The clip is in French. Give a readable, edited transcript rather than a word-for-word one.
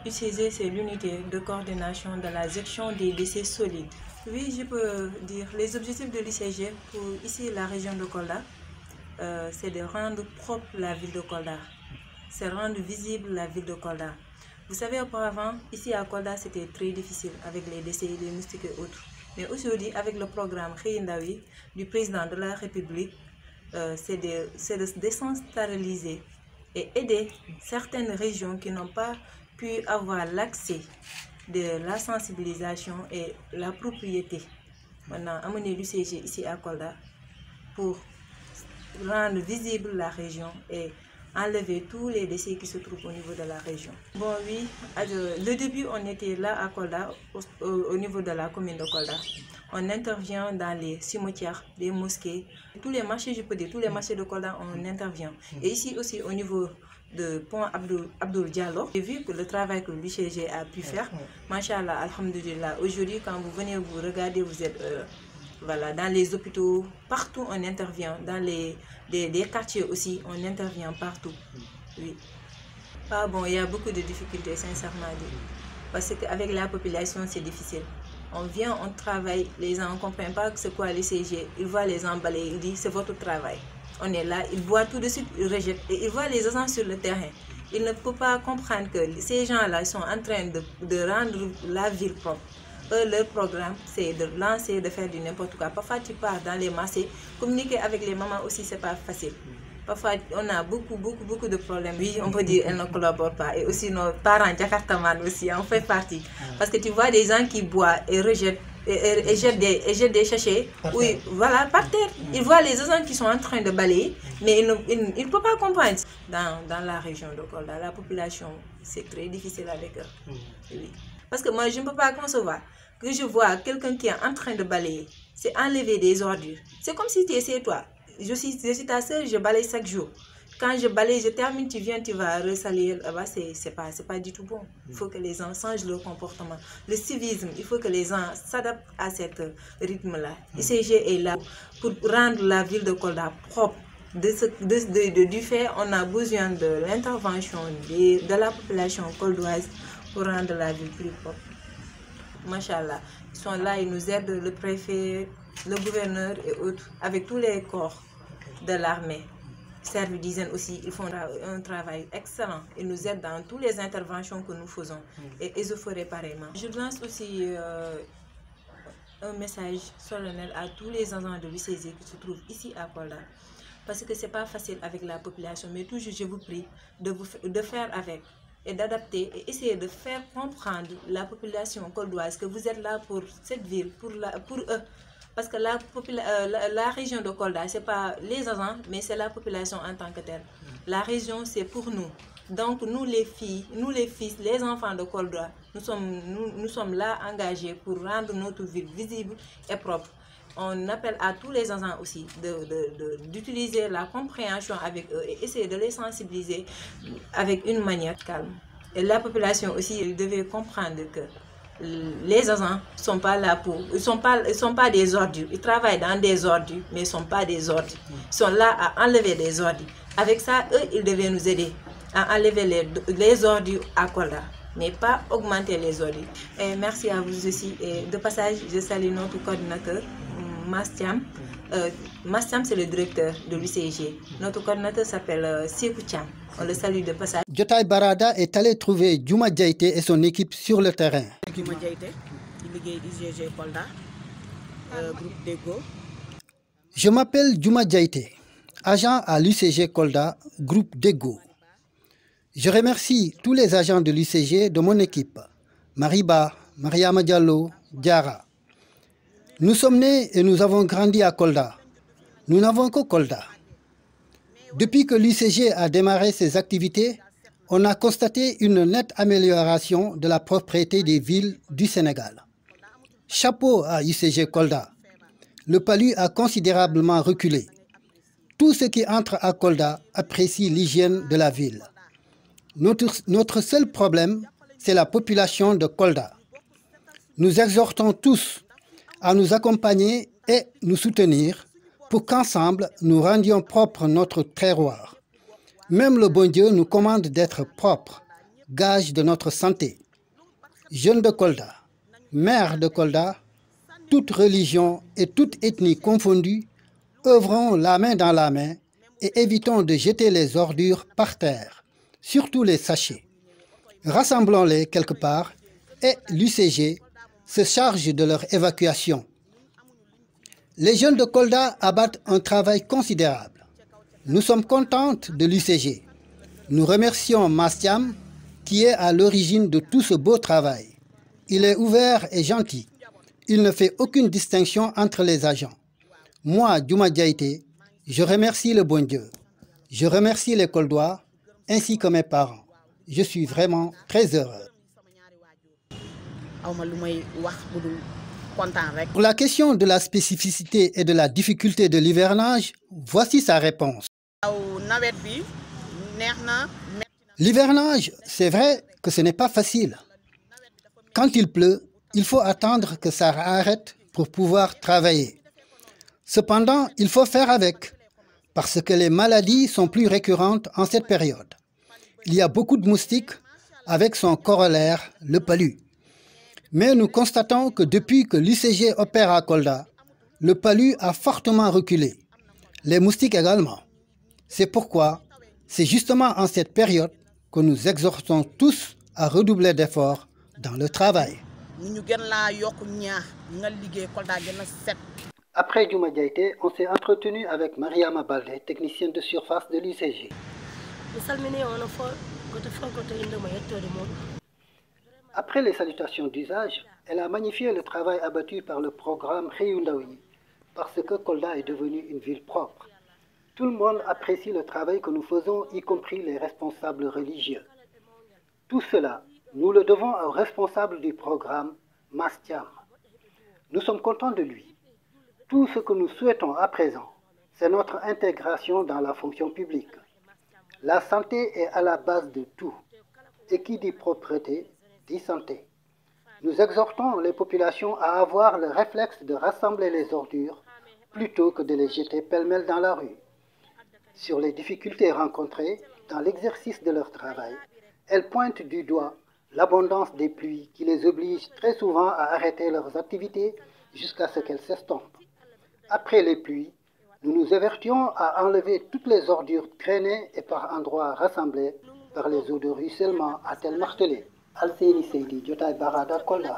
UCG, c'est l'unité de coordination de la gestion des déchets solides. Oui, je peux dire les objectifs de l'UCG pour ici la région de Kolda, c'est de rendre propre la ville de Kolda, c'est rendre visible la ville de Kolda. Vous savez, auparavant, ici à Kolda, c'était très difficile avec les décès, les moustiques et autres. Mais aujourd'hui, avec le programme Kheyindawi du président de la République, c'est de décentraliser et aider certaines régions qui n'ont pas pu avoir l'accès de la sensibilisation et la propriété. On a amené l'UCG ici à Kolda pour rendre visible la région et enlever tous les déchets qui se trouvent au niveau de la région. Bon oui, le début on était là à Kolda, au niveau de la commune de Kolda. On intervient dans les cimetières, les mosquées, tous les marchés, je peux dire, tous les marchés de Kolda, on intervient. Et ici aussi au niveau de Pont Abdoul Diallo, j'ai vu que le travail que l'UCG a pu faire, Machallah, Alhamdulillah, aujourd'hui quand vous venez vous regardez, vous êtes voilà, dans les hôpitaux, partout on intervient, dans des quartiers aussi, on intervient partout. Oui. Ah bon, il y a beaucoup de difficultés, sincèrement dit. Parce qu'avec la population, c'est difficile. On vient, on travaille, les gens ne comprennent pas c'est quoi l'UCG. Ils voient les emballer, ils disent c'est votre travail. On est là, ils voient tout de suite, ils rejettent. Et ils voient les agents sur le terrain. Ils ne peuvent pas comprendre que ces gens-là sont en train de rendre la ville propre. Eux, leur programme, c'est de lancer, de faire du n'importe quoi. Parfois, tu pars dans les marchés. Communiquer avec les mamans aussi, c'est pas facile. Parfois, on a beaucoup de problèmes. Oui, on peut dire qu'elles ne collaborent pas. Et aussi, nos parents, Jakartaman aussi, on fait partie. Parce que tu vois des gens qui boivent et rejettent, et jettent des sachets. Oui, voilà, par terre. Ils voient les gens qui sont en train de balayer, mais ils ne peuvent pas comprendre. Dans la région de Kolda, la population, c'est très difficile avec eux. Oui. Parce que moi, je ne peux pas concevoir que je vois quelqu'un qui est en train de balayer, c'est enlever des ordures. C'est comme si tu étais toi. Je suis ta soeur, je balaye chaque jour. Quand je balaye, je termine, tu viens, tu vas ressalir là-bas, c'est pas du tout bon. Il faut que les gens changent leur comportement. Le civisme, il faut que les gens s'adaptent à ce rythme-là. ICG est là pour rendre la ville de Kolda propre. Du fait, on a besoin de l'intervention de la population koldoise pour rendre la ville plus propre. Machallah, ils sont là, ils nous aident, le préfet, le gouverneur et autres, avec tous les corps de l'armée. Service d'hygiène aussi, ils font un travail excellent. Ils nous aident dans toutes les interventions que nous faisons. Et ils le feraient pareillement. Je lance aussi un message solennel à tous les agents de l'UCG qui se trouvent ici à Kolda. Parce que ce n'est pas facile avec la population, mais toujours je vous prie de faire avec et d'adapter et essayer de faire comprendre la population coldoise que vous êtes là pour cette ville, pour eux. Parce que la région de Kolda, ce n'est pas les agents, mais c'est la population en tant que telle. La région, c'est pour nous. Donc nous les filles, nous les fils, les enfants de Kolda, nous sommes là engagés pour rendre notre ville visible et propre. On appelle à tous les agents aussi d'utiliser la compréhension avec eux et essayer de les sensibiliser avec une manière calme. Et la population aussi devait comprendre que les agents ne sont pas là pour... Ils sont pas des ordures. Ils travaillent dans des ordures, mais ils ne sont pas des ordures. Ils sont là à enlever des ordures. Avec ça, eux, ils devaient nous aider à enlever les ordures à Kolda, mais pas augmenter les ordures. Et merci à vous aussi. Et de passage, je salue notre coordinateur, Mastiam. Mastiam, c'est le directeur de l'UCG. Notre coordinateur s'appelle Sekou Thiam. On le salue de passage. Jotaï Barada est allé trouver Djouma Diaité et son équipe sur le terrain. Djouma Diaité, il est UCG Kolda, groupe Dego. Je m'appelle Djouma Diaité, agent à l'UCG Kolda, groupe Dego. Je remercie tous les agents de l'UCG de mon équipe, Mariba, Mariama Diallo, Diara. Nous sommes nés et nous avons grandi à Kolda. Nous n'avons que Kolda. Depuis que l'UCG a démarré ses activités, on a constaté une nette amélioration de la propriété des villes du Sénégal. Chapeau à UCG Kolda. Le palu a considérablement reculé. Tous ceux qui entrent à Kolda apprécient l'hygiène de la ville. Notre seul problème, c'est la population de Kolda. Nous exhortons tous à nous accompagner et nous soutenir pour qu'ensemble nous rendions propre notre terroir. Même le bon Dieu nous commande d'être propres. gage de notre santé. Jeunes de Kolda, mères de Kolda, toutes religions et toutes ethnies confondues, œuvrons la main dans la main et évitons de jeter les ordures par terre, surtout les sachets. Rassemblons-les quelque part et l'UCG se charge de leur évacuation. Les jeunes de Kolda abattent un travail considérable. Nous sommes contentes de l'UCG. Nous remercions Mastiam qui est à l'origine de tout ce beau travail. Il est ouvert et gentil. Il ne fait aucune distinction entre les agents. Moi, Djouma Diaité, je remercie le bon Dieu. Je remercie les Koldois ainsi que mes parents. Je suis vraiment très heureux. Pour la question de la spécificité et de la difficulté de l'hivernage, voici sa réponse. L'hivernage, c'est vrai que ce n'est pas facile. Quand il pleut, il faut attendre que ça arrête pour pouvoir travailler. Cependant, il faut faire avec, parce que les maladies sont plus récurrentes en cette période. Il y a beaucoup de moustiques avec son corollaire, le palu. Mais nous constatons que depuis que l'UCG opère à Kolda, le palu a fortement reculé. Les moustiques également. C'est pourquoi, c'est justement en cette période que nous exhortons tous à redoubler d'efforts dans le travail. Après Djouma Diaité, on s'est entretenu avec Mariama Baldé, technicienne de surface de l'UCG. Après les salutations d'usage, elle a magnifié le travail abattu par le programme Réundaoui, parce que Kolda est devenue une ville propre. Tout le monde apprécie le travail que nous faisons, y compris les responsables religieux. Tout cela, nous le devons au responsable du programme, Mastiam. Nous sommes contents de lui. Tout ce que nous souhaitons à présent, c'est notre intégration dans la fonction publique. La santé est à la base de tout. Et qui dit propreté, dit santé. Nous exhortons les populations à avoir le réflexe de rassembler les ordures plutôt que de les jeter pêle-mêle dans la rue. Sur les difficultés rencontrées dans l'exercice de leur travail, elles pointent du doigt l'abondance des pluies qui les oblige très souvent à arrêter leurs activités jusqu'à ce qu'elles s'estompent. Après les pluies, nous nous avertions à enlever toutes les ordures traînées et par endroits rassemblées par les eaux de ruissellement, a-t-elle martelé. Alseni Seydi, Jotaay Barada, Kolda.